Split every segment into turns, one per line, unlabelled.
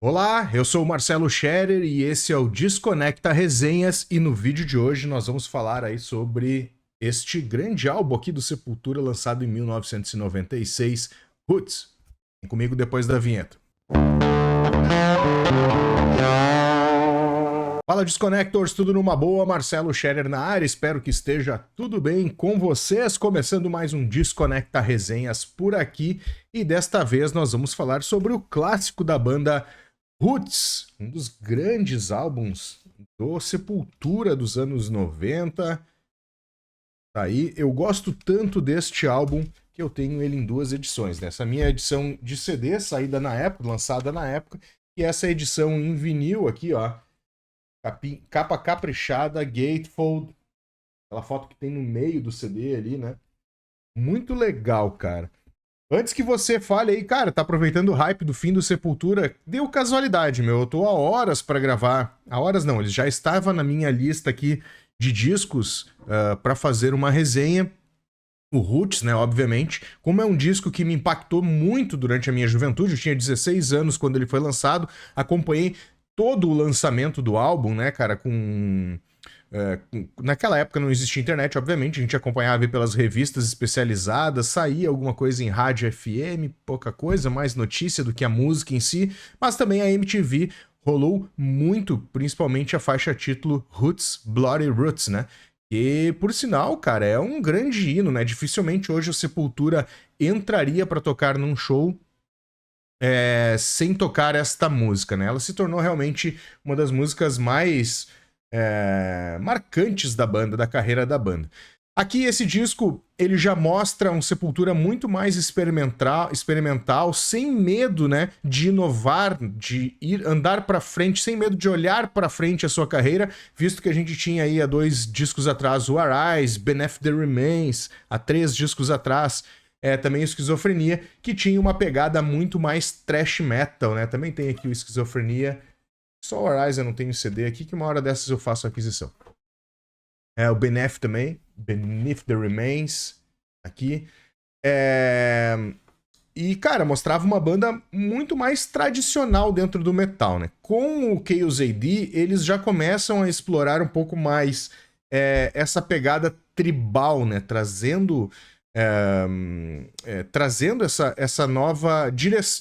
Olá, eu sou o Marcelo Scherer e esse é o Desconecta Resenhas, e no vídeo de hoje nós vamos falar aí sobre este grande álbum aqui do Sepultura lançado em 1996, Roots. Vem comigo depois da vinheta. Fala Desconectors, tudo numa boa? Marcelo Scherer na área, espero que esteja tudo bem com vocês. Começando mais um Desconecta Resenhas por aqui, e desta vez nós vamos falar sobre o clássico da banda Roots, um dos grandes álbuns do Sepultura dos anos 90. Tá aí, eu gosto tanto deste álbum que eu tenho ele em duas edições, né? Essa minha edição de CD, saída na época, lançada na época, e essa edição em vinil aqui, ó. Capa caprichada, gatefold, aquela foto que tem no meio do CD ali, né? Muito legal, cara. Antes que você fale aí, cara, tá aproveitando o hype do fim do Sepultura, deu casualidade, meu. Eu tô há horas pra gravar. Há horas não, ele já estava na minha lista aqui de discos pra fazer uma resenha. O Roots, né, obviamente. Como é um disco que me impactou muito durante a minha juventude, eu tinha 16 anos quando ele foi lançado, acompanhei todo o lançamento do álbum, né, cara, naquela época não existia internet, obviamente, a gente acompanhava pelas revistas especializadas, saía alguma coisa em rádio FM, pouca coisa, mais notícia do que a música em si, mas também a MTV rolou muito, principalmente a faixa título Roots, Bloody Roots, né? E, por sinal, cara, é um grande hino, né? Dificilmente hoje o Sepultura entraria pra tocar num show sem tocar esta música, né? Ela se tornou realmente uma das músicas mais marcantes da banda, da carreira da banda. Aqui, esse disco, ele já mostra um Sepultura muito mais experimental, sem medo, né, de inovar, de andar pra frente, sem medo de olhar pra frente a sua carreira, visto que a gente tinha aí há 2 discos atrás o Arise, Beneath the Remains, há 3 discos atrás, também o Esquizofrenia, que tinha uma pegada muito mais thrash metal, né? Também tem aqui o Esquizofrenia. Só o Arise eu não tenho CD aqui, que uma hora dessas eu faço a aquisição. O Beneath também, Beneath the Remains, aqui. E, cara, mostrava uma banda muito mais tradicional dentro do metal, né? Com o Chaos AD, eles já começam a explorar um pouco mais essa pegada tribal, né? Trazendo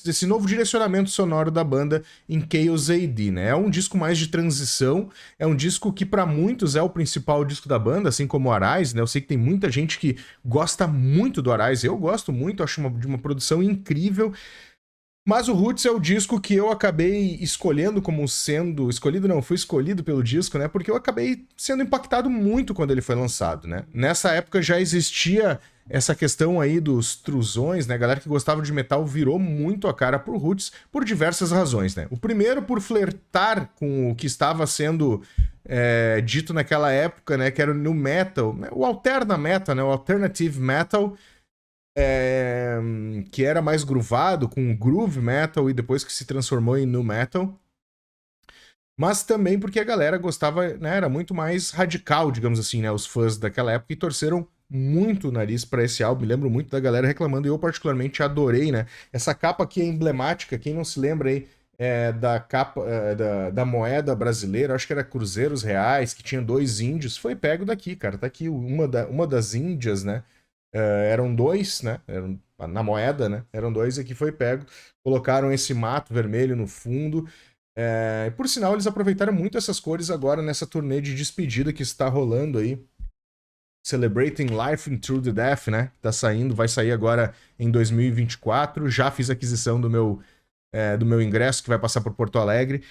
esse novo direcionamento sonoro da banda em Chaos AD, né? É um disco mais de transição, é um disco que para muitos é o principal disco da banda, assim como o Arise, né? Eu sei que tem muita gente que gosta muito do Arise, eu gosto muito, acho de uma produção incrível. Mas o Roots é o disco que eu acabei escolhendo como sendo... Escolhido não, fui escolhido pelo disco, né? Porque eu acabei sendo impactado muito quando ele foi lançado, né? Nessa época já existia essa questão aí dos truzões, né? A galera que gostava de metal virou muito a cara pro Roots por diversas razões, né? O primeiro por flertar com o que estava sendo dito naquela época, né? Que era o nu metal, né? O alterna metal, né? O alternative metal, que era mais groovado, com groove metal, e depois que se transformou em nu metal. Mas também porque a galera gostava, né, era muito mais radical, digamos assim, né, os fãs daquela época, e torceram muito o nariz pra esse álbum. Me lembro muito da galera reclamando, e eu particularmente adorei, né. Essa capa aqui é emblemática, quem não se lembra aí da capa da moeda brasileira, acho que era cruzeiros reais, que tinha 2 índios, foi pego daqui, cara, tá aqui uma das índias, né. Eram 2, né? Na moeda, né? Eram 2 e aqui foi pego. Colocaram esse mato vermelho no fundo. Por sinal, eles aproveitaram muito essas cores agora nessa turnê de despedida que está rolando aí. Celebrating Life and Through the Death, né? Tá saindo, vai sair agora em 2024. Já fiz aquisição do meu ingresso, que vai passar por Porto Alegre.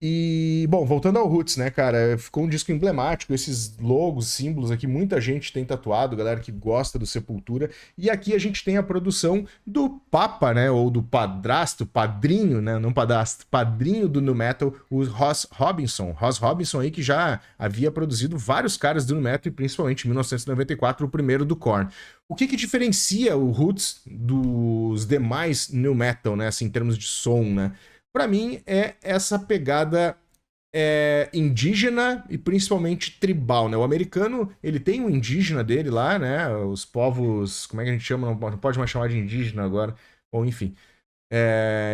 E, bom, voltando ao Roots, né, cara, ficou um disco emblemático, esses logos, símbolos aqui, muita gente tem tatuado, galera que gosta do Sepultura, e aqui a gente tem a produção do Papa, né, ou do padrasto, padrinho, né, não padrasto, padrinho do nu metal, o Ross Robinson aí, que já havia produzido vários caras do nu metal, e principalmente em 1994, o primeiro do Korn. O que diferencia o Roots dos demais nu metal, né, assim, em termos de som, né? Pra mim, é essa pegada indígena e principalmente tribal, né? O americano, ele tem o indígena dele lá, né? Os povos, como é que a gente chama? Não pode mais chamar de indígena agora. Bom, enfim.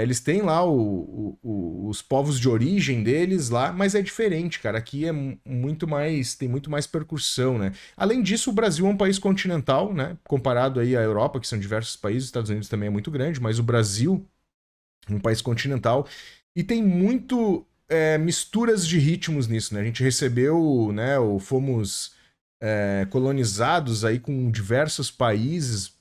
Eles têm lá os povos de origem deles lá, mas é diferente, cara. Aqui é muito mais, tem muito mais percussão, né? Além disso, o Brasil é um país continental, né? Comparado aí à Europa, que são diversos países, os Estados Unidos também é muito grande, mas o Brasil é um país continental e tem muito misturas de ritmos nisso, né? A gente recebeu, né? Fomos colonizados aí com diversos países,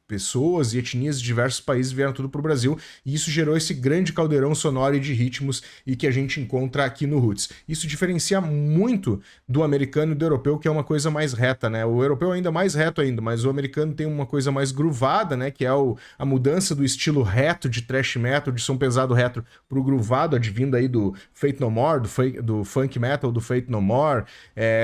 pessoas e etnias de diversos países vieram tudo para o Brasil, e isso gerou esse grande caldeirão sonoro e de ritmos e que a gente encontra aqui no Roots. Isso diferencia muito do americano e do europeu, que é uma coisa mais reta, né? O europeu é ainda mais reto ainda, mas o americano tem uma coisa mais groovada, né? Que é a mudança do estilo reto de thrash metal, de som pesado reto, pro groovado, advindo aí do Faith No More, do funk metal do Faith No More,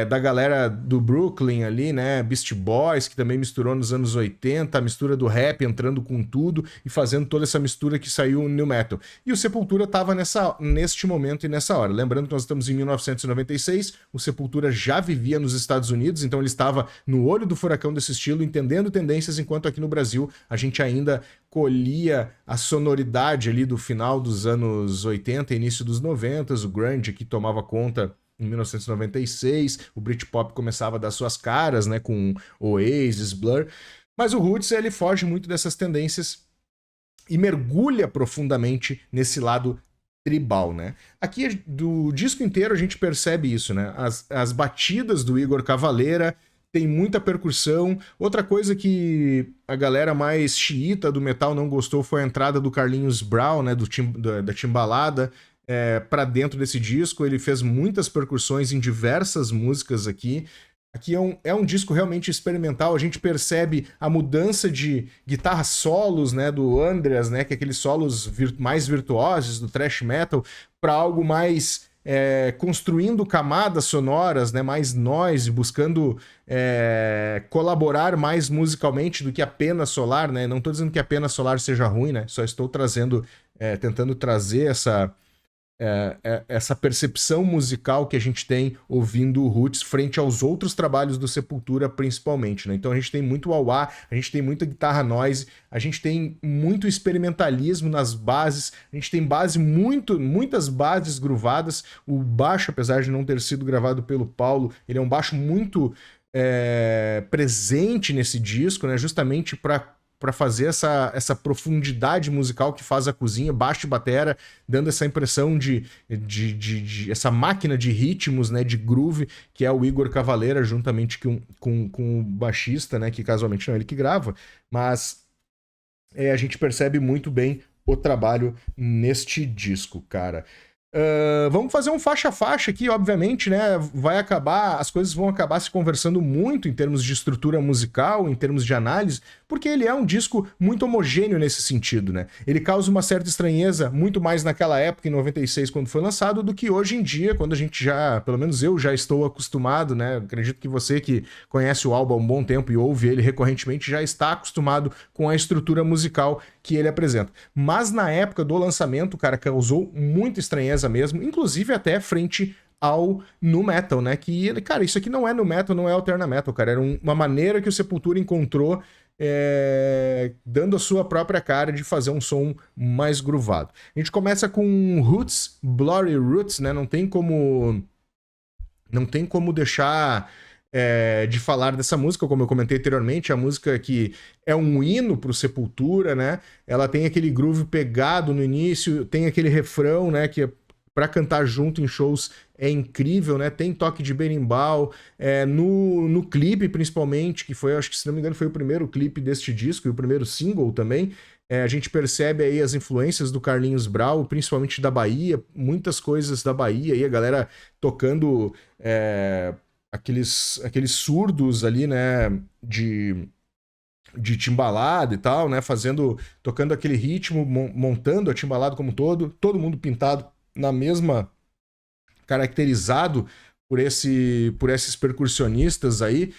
da galera do Brooklyn ali, né? Beastie Boys, que também misturou nos anos 80, a mistura do rap entrando com tudo e fazendo toda essa mistura que saiu no New Metal. E o Sepultura tava neste momento e nessa hora. Lembrando que nós estamos em 1996, o Sepultura já vivia nos Estados Unidos, então ele estava no olho do furacão desse estilo, entendendo tendências, enquanto aqui no Brasil a gente ainda colhia a sonoridade ali do final dos anos 80, início dos 90, o grunge que tomava conta em 1996, o Britpop começava a dar suas caras, né, com Oasis, Blur, mas o Roots, ele foge muito dessas tendências e mergulha profundamente nesse lado tribal, né? Aqui, do disco inteiro, a gente percebe isso, né? As batidas do Igor Cavaleira tem muita percussão. Outra coisa que a galera mais xiita do metal não gostou foi a entrada do Carlinhos Brown, né, da timbalada, para dentro desse disco. Ele fez muitas percussões em diversas músicas aqui. Aqui é um disco realmente experimental, a gente percebe a mudança de guitarra solos, né, do Andreas, né, que é aqueles solos mais virtuosos do thrash metal, para algo mais construindo camadas sonoras, né, mais noise, buscando colaborar mais musicalmente do que apenas solar, né? Não estou dizendo que apenas solar seja ruim, né? Só estou tentando trazer essa percepção musical que a gente tem ouvindo o Roots frente aos outros trabalhos do Sepultura, principalmente, né? Então a gente tem muito wah-wah, a gente tem muita guitarra noise, a gente tem muito experimentalismo nas bases, a gente tem muitas bases groovadas. O baixo, apesar de não ter sido gravado pelo Paulo, ele é um baixo muito presente nesse disco, né? Justamente para fazer essa profundidade musical que faz a cozinha, baixo e batera, dando essa impressão de essa máquina de ritmos, né, de groove, que é o Igor Cavaleira, juntamente com o baixista, né, que casualmente não é ele que grava, mas a gente percebe muito bem o trabalho neste disco, cara. Vamos fazer um faixa a faixa aqui, obviamente, né? As coisas vão acabar se conversando muito em termos de estrutura musical, em termos de análise, porque ele é um disco muito homogêneo nesse sentido, né? Ele causa uma certa estranheza muito mais naquela época, em 96, quando foi lançado, do que hoje em dia, quando a gente pelo menos eu já estou acostumado, né? Acredito que você que conhece o álbum há um bom tempo e ouve ele recorrentemente já está acostumado com a estrutura musical que ele apresenta. Mas na época do lançamento, cara, causou muita estranheza mesmo, inclusive até frente ao nu metal, né? Que, cara, isso aqui não é nu metal, não é alterna metal, cara. Era uma maneira que o Sepultura encontrou, dando a sua própria cara de fazer um som mais groovado. A gente começa com Roots, Bloody Roots, né? Não tem como deixar de falar dessa música, como eu comentei anteriormente, a música que é um hino pro Sepultura, né? Ela tem aquele groove pegado no início, tem aquele refrão, né, que para cantar junto em shows é incrível, né? Tem toque de berimbau, no clipe principalmente, que foi, acho que se não me engano, foi o primeiro clipe deste disco e o primeiro single também. A gente percebe aí as influências do Carlinhos Brau, principalmente da Bahia, muitas coisas da Bahia, aí a galera tocando aqueles surdos ali, né, de timbalada e tal, né, tocando aquele ritmo, montando a timbalada como todo mundo pintado na mesma, caracterizado por esses percussionistas aí.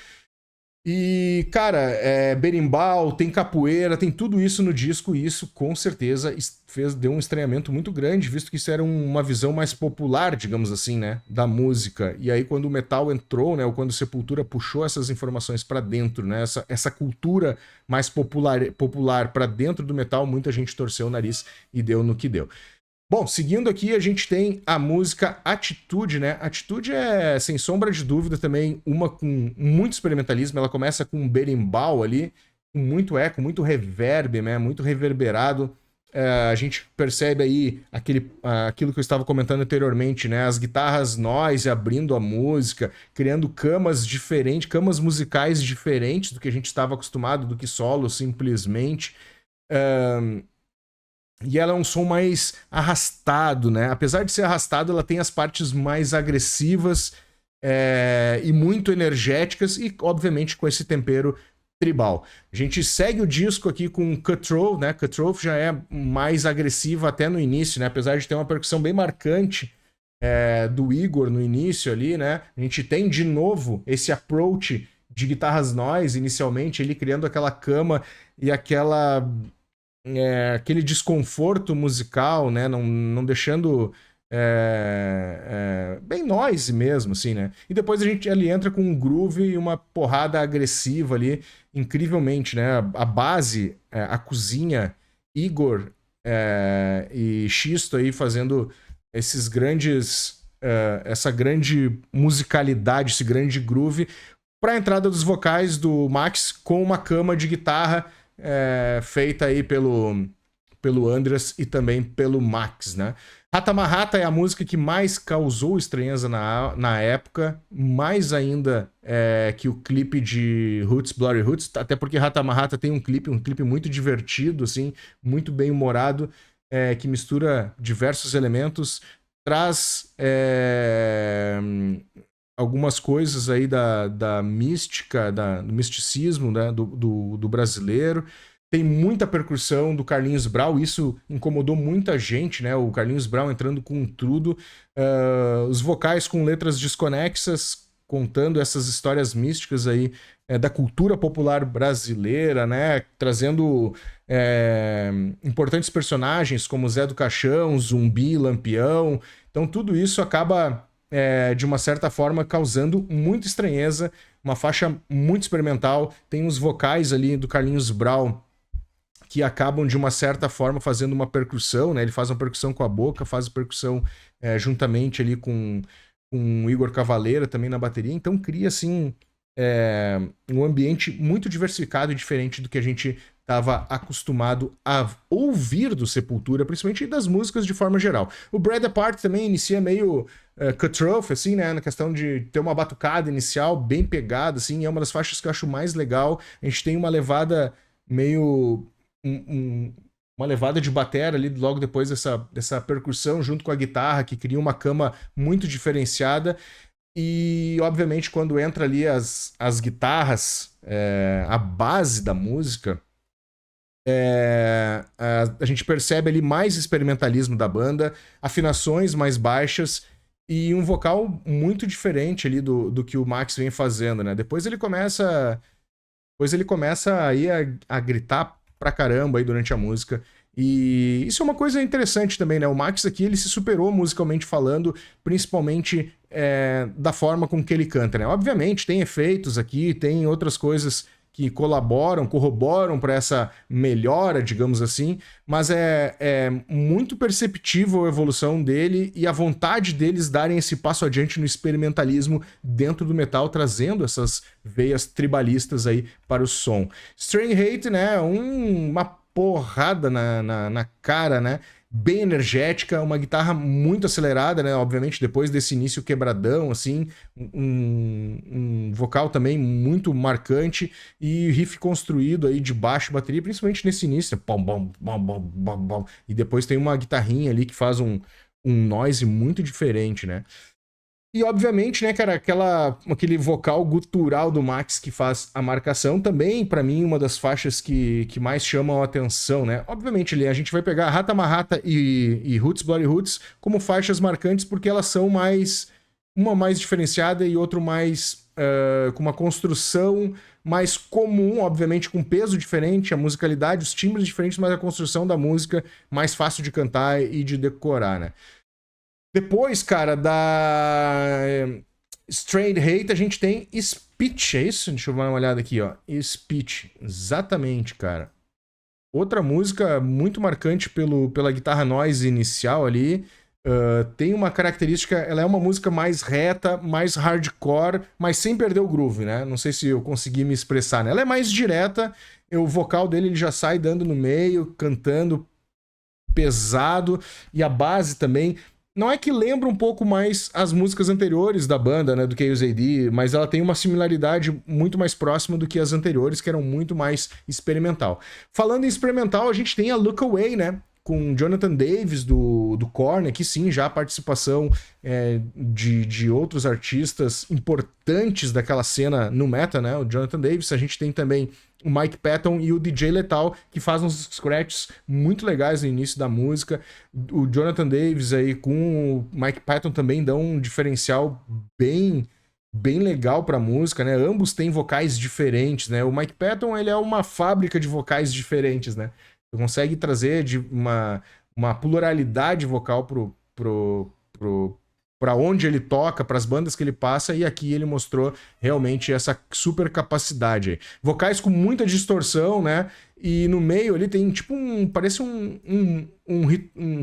E, cara, berimbau, tem capoeira, tem tudo isso no disco, e isso com certeza deu um estranhamento muito grande, visto que isso era uma visão mais popular, digamos assim, né, da música. E aí quando o metal entrou, né, ou quando o Sepultura puxou essas informações pra dentro, né, essa cultura mais popular para dentro do metal, muita gente torceu o nariz e deu no que deu. Bom, seguindo aqui, a gente tem a música Atitude, né? Atitude é, sem sombra de dúvida, também uma com muito experimentalismo. Ela começa com um berimbau ali, com muito eco, muito reverb, né? Muito reverberado. A gente percebe aí aquilo que eu estava comentando anteriormente, né? As guitarras noise abrindo a música, criando camas diferentes, camas musicais diferentes do que a gente estava acostumado, do que solo, simplesmente. E ela é um som mais arrastado, né? Apesar de ser arrastado, ela tem as partes mais agressivas e muito energéticas e, obviamente, com esse tempero tribal. A gente segue o disco aqui com Cutthroat, né? Cutthroat já é mais agressiva até no início, né? Apesar de ter uma percussão bem marcante do Igor no início ali, né? A gente tem de novo esse approach de guitarras noise inicialmente, ele criando aquela cama e aquele desconforto musical, né? Não deixando bem noise mesmo, assim, né? E depois ele entra com um groove e uma porrada agressiva ali, incrivelmente, né? A base, a cozinha, Igor e Xisto aí fazendo esses grandes... essa grande musicalidade, esse grande groove, para a entrada dos vocais do Max com uma cama de guitarra feita aí pelo Andreas e também pelo Max, né? Rata Marrata é a música que mais causou estranheza na época, mais ainda que o clipe de Roots, Bloody Roots, até porque Rata Marrata tem um clipe muito divertido, assim, muito bem humorado, que mistura diversos elementos, traz algumas coisas aí da mística, do misticismo, né, do brasileiro. Tem muita percussão do Carlinhos Brau, isso incomodou muita gente, né? O Carlinhos Brau entrando com tudo. Os vocais com letras desconexas, contando essas histórias místicas aí da cultura popular brasileira, né? Trazendo importantes personagens como Zé do Caixão, Zumbi, Lampião. Então tudo isso acaba... de uma certa forma, causando muita estranheza, uma faixa muito experimental, tem os vocais ali do Carlinhos Brau que acabam, de uma certa forma, fazendo uma percussão, né? Ele faz uma percussão com a boca, faz a percussão juntamente ali com o Igor Cavaleira também na bateria, então cria, assim, um ambiente muito diversificado e diferente do que a gente estava acostumado a ouvir do Sepultura, principalmente das músicas de forma geral. O Bread Apart também inicia meio Cutthroat, assim, né, na questão de ter uma batucada inicial bem pegada, assim, é uma das faixas que eu acho mais legal. A gente tem uma levada meio... uma levada de batera ali logo depois dessa percussão junto com a guitarra, que cria uma cama muito diferenciada. E, obviamente, quando entra ali as guitarras, a base da música, a gente percebe ali mais experimentalismo da banda, afinações mais baixas e um vocal muito diferente ali do que o Max vem fazendo, né? Depois ele começa aí a gritar pra caramba aí durante a música. E isso é uma coisa interessante também, né? O Max aqui, ele se superou musicalmente falando, principalmente da forma com que ele canta, né? Obviamente, tem efeitos aqui, tem outras coisas que corroboram para essa melhora, digamos assim, mas é muito perceptível a evolução dele e a vontade deles darem esse passo adiante no experimentalismo dentro do metal, trazendo essas veias tribalistas aí para o som. Strain Hate, né, uma porrada na cara, né, bem energética, uma guitarra muito acelerada, né, obviamente depois desse início quebradão, assim, um vocal também muito marcante e riff construído aí de baixo, bateria, principalmente nesse início, bom, bom, bom, bom, bom, bom, e depois tem uma guitarrinha ali que faz um noise muito diferente, né. E, obviamente, né, cara, aquele vocal gutural do Max que faz a marcação também, pra mim, uma das faixas que mais chamam a atenção, né? Obviamente, a gente vai pegar Rata Marrata e Roots, Bloody Roots como faixas marcantes porque elas são uma mais diferenciada e outra mais com uma construção mais comum, obviamente com peso diferente, a musicalidade, os timbres diferentes, mas a construção da música mais fácil de cantar e de decorar, né? Depois, cara, da Straight Hate, a gente tem Speech, é isso? Deixa eu dar uma olhada aqui, ó. Speech, exatamente, cara. Outra música muito marcante pela guitarra noise inicial ali. Tem uma característica, ela é uma música mais reta, mais hardcore, mas sem perder o groove, né? Não sei se eu consegui me expressar, né? Ela é mais direta, o vocal dele ele já sai dando no meio, cantando pesado, e a base também. Não é que lembra um pouco mais as músicas anteriores da banda, né, do Chaos AD, mas ela tem uma similaridade muito mais próxima do que as anteriores, que eram muito mais experimental. Falando em experimental, a gente tem a Look Away, né, com Jonathan Davis do Korn, que sim, já a participação de outros artistas importantes daquela cena no metal, né, o Jonathan Davis. A gente tem também o Mike Patton e o DJ Lethal, que fazem uns scratches muito legais no início da música. O Jonathan Davis aí com o Mike Patton também dão um diferencial bem legal pra música, né? Ambos têm vocais diferentes, né? O Mike Patton, ele é uma fábrica de vocais diferentes, né? Ele consegue trazer uma pluralidade vocal para onde ele toca, para as bandas que ele passa, e aqui ele mostrou realmente essa super capacidade aí. Vocais com muita distorção, né? E no meio ali tem tipo parece um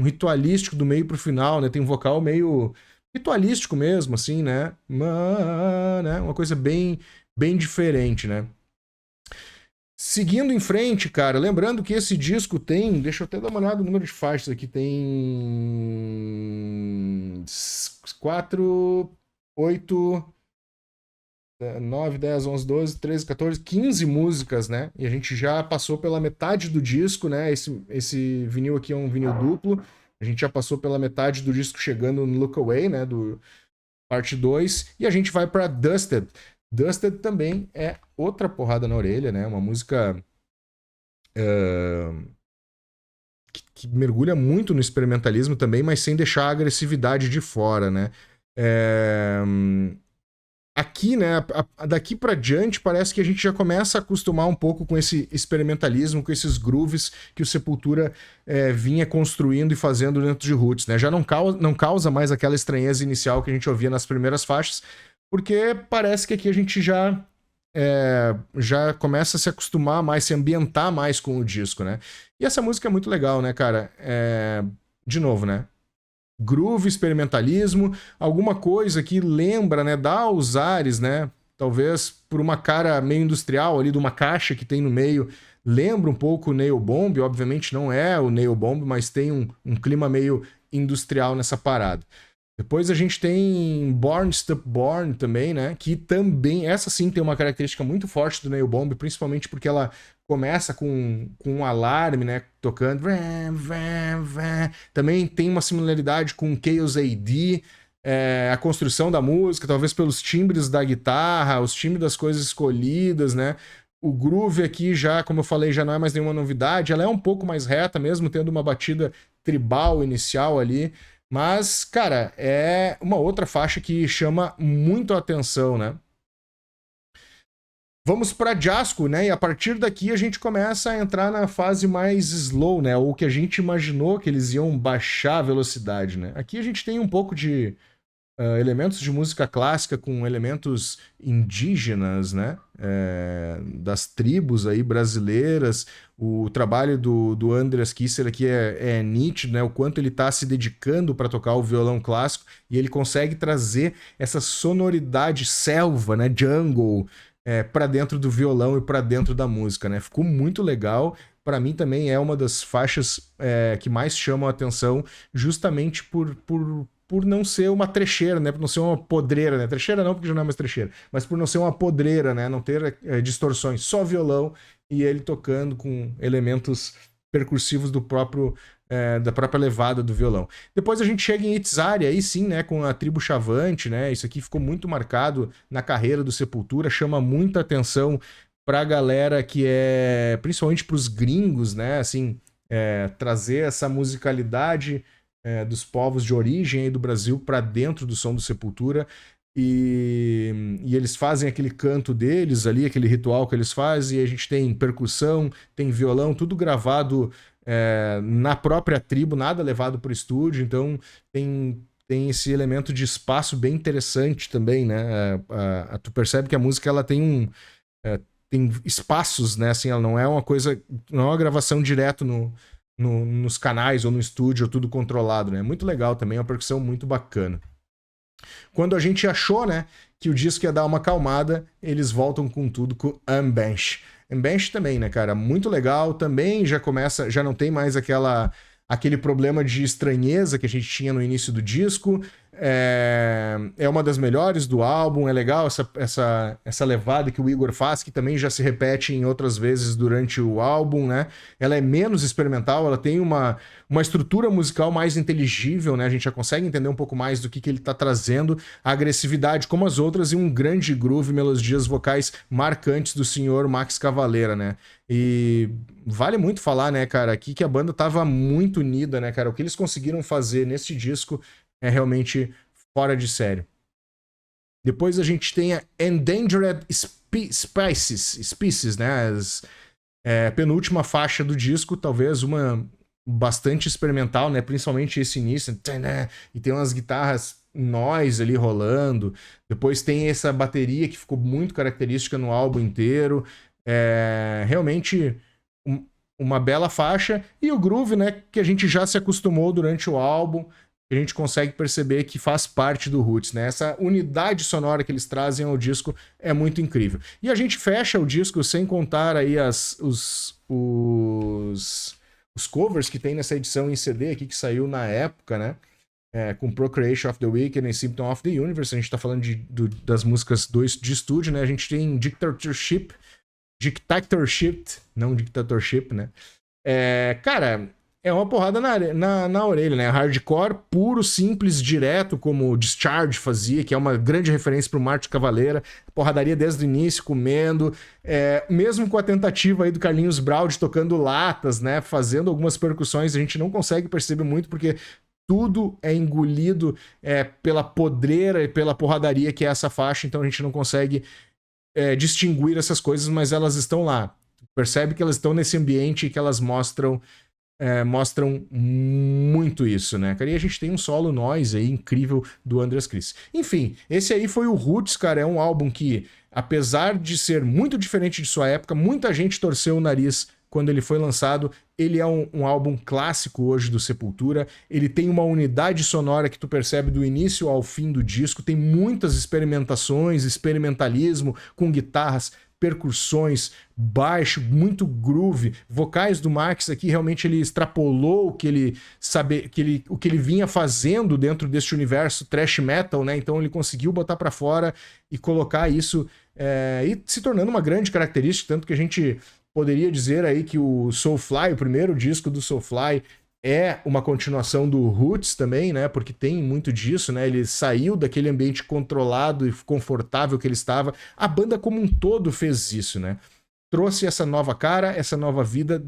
ritualístico do meio pro final, né? Tem um vocal meio ritualístico mesmo, assim, né? Uma coisa bem diferente, né? Seguindo em frente, cara, lembrando que esse disco tem... Deixa eu até dar uma olhada no número de faixas aqui. Tem 4, 8, 9, 10, 11, 12, 13, 14, 15 músicas, né? E a gente já passou pela metade do disco, né? Esse vinil aqui é um vinil duplo. A gente já passou pela metade do disco chegando no Look Away, né? Do parte 2. E a gente vai pra Dusted. Dusted também é outra porrada na orelha, né? Uma música que mergulha muito no experimentalismo também, mas sem deixar a agressividade de fora, né? Aqui, né, daqui pra diante, parece que a gente já começa a acostumar um pouco com esse experimentalismo, com esses grooves que o Sepultura vinha construindo e fazendo dentro de Roots, né? Já não causa mais aquela estranheza inicial que a gente ouvia nas primeiras faixas, porque parece que aqui a gente já começa a se acostumar mais, se ambientar mais com o disco, né? E essa música é muito legal, né, cara? De novo, né? Groove, experimentalismo, alguma coisa que lembra, né? Dá os ares, né? Talvez por uma cara meio industrial ali, de uma caixa que tem no meio. Lembra um pouco o Nail Bomb, obviamente não é o Nail Bomb, mas tem um clima meio industrial nessa parada. Depois a gente tem Born Stop Born também, né? Que também, essa sim tem uma característica muito forte do Nail Bomb, principalmente porque ela começa com um alarme, né? Tocando. Também tem uma similaridade com Chaos AD, a construção da música, talvez pelos timbres da guitarra, os timbres das coisas escolhidas, né? O groove aqui já, como eu falei, já não é mais nenhuma novidade. Ela é um pouco mais reta, mesmo tendo uma batida tribal inicial ali. Mas, cara, é uma outra faixa que chama muito a atenção, né? Vamos para Jasco, né? E a partir daqui a gente começa a entrar na fase mais slow, né? Ou que a gente imaginou que eles iam baixar a velocidade, né? Aqui a gente tem um pouco de elementos de música clássica com elementos indígenas, né? Das tribos aí brasileiras. O trabalho do Andreas Kisser aqui é nítido, né? O quanto ele está se dedicando para tocar o violão clássico, e ele consegue trazer essa sonoridade selva, né? Jungle, para dentro do violão e para dentro da música, né? Ficou muito legal. Para mim também é uma das faixas que mais chamam a atenção, justamente por não ser uma trecheira, né? Por não ser uma podreira, né? Trecheira não, porque já não é mais trecheira, mas por não ser uma podreira, né? Não ter distorções, só violão e ele tocando com elementos percussivos da própria levada do violão. Depois a gente chega em Itzari, aí sim, né? Com a tribo Chavante, né? Isso aqui ficou muito marcado na carreira do Sepultura, chama muita atenção pra galera que principalmente pros gringos, né? Assim, trazer essa musicalidade dos povos de origem aí do Brasil para dentro do som do Sepultura. E eles fazem aquele canto deles ali, aquele ritual que eles fazem, e a gente tem percussão, tem violão, tudo gravado na própria tribo, nada levado para o estúdio, então tem esse elemento de espaço bem interessante também, né? Tu percebe que a música ela tem tem espaços, né? Assim, ela não é uma coisa, não é uma gravação direto nos canais ou no estúdio, tudo controlado, né? Muito legal também, é uma percussão muito bacana. Quando a gente achou, né, que o disco ia dar uma acalmada, eles voltam com tudo com Unbench. Unbench também, né, cara? Muito legal. Também já não tem mais aquele problema de estranheza que a gente tinha no início do disco. É uma das melhores do álbum, é legal essa levada que o Igor faz, que também já se repete em outras vezes durante o álbum, né? Ela é menos experimental, ela tem uma estrutura musical mais inteligível, né? A gente já consegue entender um pouco mais do que ele tá trazendo, a agressividade como as outras e um grande groove, melodias vocais marcantes do senhor Max Cavalera, né? E vale muito falar, né, cara, aqui que a banda tava muito unida, né, cara? O que eles conseguiram fazer nesse disco é realmente fora de série. Depois a gente tem a Endangered Species, né? Penúltima faixa do disco, talvez uma bastante experimental, né? Principalmente esse início. E tem umas guitarras noise ali rolando. Depois tem essa bateria que ficou muito característica no álbum inteiro. Realmente uma bela faixa. E o groove, né? Que a gente já se acostumou durante o álbum. A gente consegue perceber que faz parte do Roots, né? Essa unidade sonora que eles trazem ao disco é muito incrível. E a gente fecha o disco sem contar aí os covers que tem nessa edição em CD aqui que saiu na época, né? Com Procreation of the Wicked e Symptom of the Universe. A gente tá falando das músicas de estúdio, né? A gente tem Dictatorship, não Dictatorship, né? Cara, é uma porrada na orelha, né? Hardcore puro, simples, direto, como o Discharge fazia, que é uma grande referência pro Marte Cavaleira. Porradaria desde o início, comendo. Mesmo com a tentativa aí do Carlinhos Braud tocando latas, né? Fazendo algumas percussões, a gente não consegue perceber muito, porque tudo é engolido pela podreira e pela porradaria que é essa faixa, então a gente não consegue distinguir essas coisas, mas elas estão lá. Percebe que elas estão nesse ambiente e que elas mostram muito isso, né, cara? E a gente tem um solo noise aí incrível do Andreas Chris. Enfim, esse aí foi o Roots, cara. É um álbum que, apesar de ser muito diferente de sua época, muita gente torceu o nariz quando ele foi lançado. Ele é um álbum clássico hoje do Sepultura. Ele tem uma unidade sonora que tu percebe do início ao fim do disco. Tem muitas experimentações, experimentalismo com guitarras, percussões, baixo, muito groove, vocais do Max aqui, realmente ele extrapolou o que ele vinha fazendo dentro deste universo thrash metal, né? Então ele conseguiu botar para fora e colocar isso e se tornando uma grande característica, tanto que a gente poderia dizer aí que o Soulfly, o primeiro disco do Soulfly, é uma continuação do Roots também, né? Porque tem muito disso, né? Ele saiu daquele ambiente controlado e confortável que ele estava. A banda como um todo fez isso, né? Trouxe essa nova cara, essa nova vida,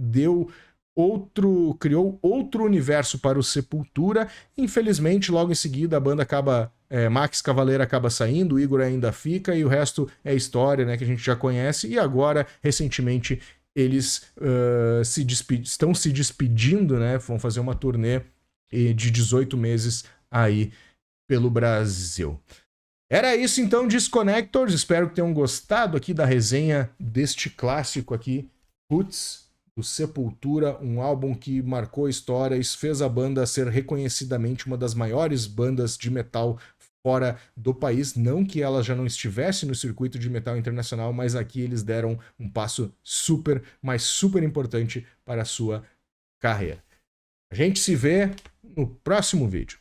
criou outro universo para o Sepultura. Infelizmente, logo em seguida, a banda acaba... Max Cavalera acaba saindo, o Igor ainda fica, e o resto é história, né? Que a gente já conhece. E agora, recentemente, eles estão se despedindo, né? Vão fazer uma turnê de 18 meses aí pelo Brasil. Era isso então, Disconnectors. Espero que tenham gostado aqui da resenha deste clássico aqui, Roots, do Sepultura, um álbum que marcou a história e fez a banda ser reconhecidamente uma das maiores bandas de metal fora do país. Não que ela já não estivesse no circuito de metal internacional, mas aqui eles deram um passo super importante para a sua carreira. A gente se vê no próximo vídeo.